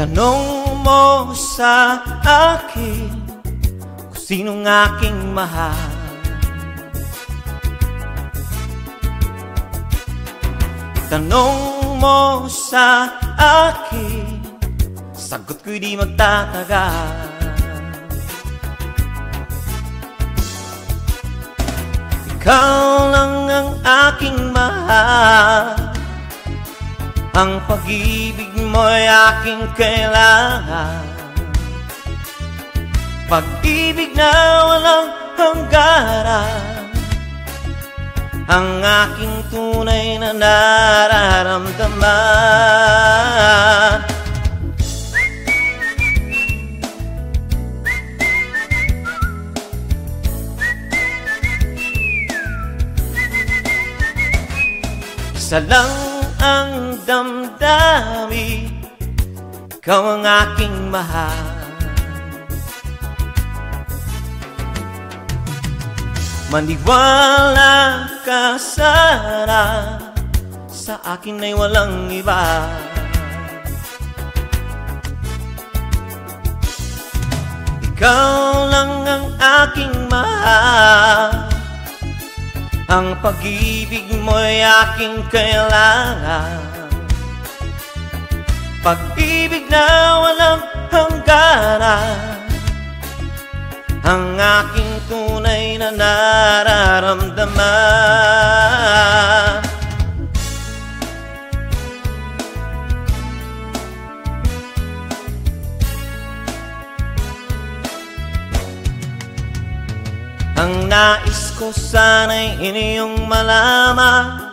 Tanong mo sa akin kung sinong aking mahal. Tanong mo sa akin, sagot ko'y di magtatagal. Ikaw lang ang aking mahal, ang pag-ibig mo'y aking kailangan. Pag-ibig na walang hanggaran, ang aking tunay na nararamdaman. Isa lang ang damdamin, ikaw ang aking mahal. Maniwala ka sana, sa akin ay walang iba. Ikaw lang ang aking mahal, ang pag-ibig mo'y aking kailangan. Pag-ibig na walang hanggaran, ang aking tunay na nararamdaman. Ang nais ko sana'y inyong malaman,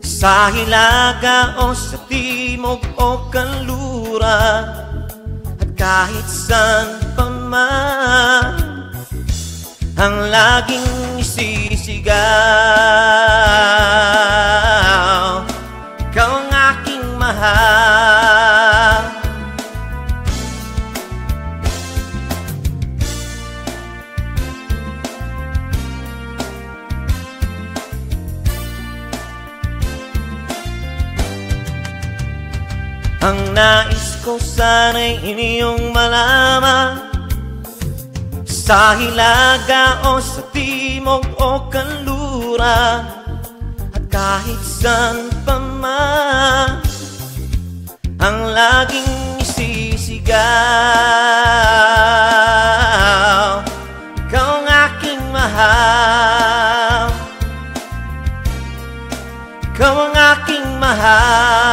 sa hilaga o sa timog o kanluran, at kahit saan pa man, ang laging isisigaw, ikaw ang aking mahal. Ang nais ko sana'y inyong malaman, sa hilaga o sa timog o kanluran, at kahit saan pa man, ang laging isisigaw, ikaw ang aking mahal. Ikaw ang aking mahal.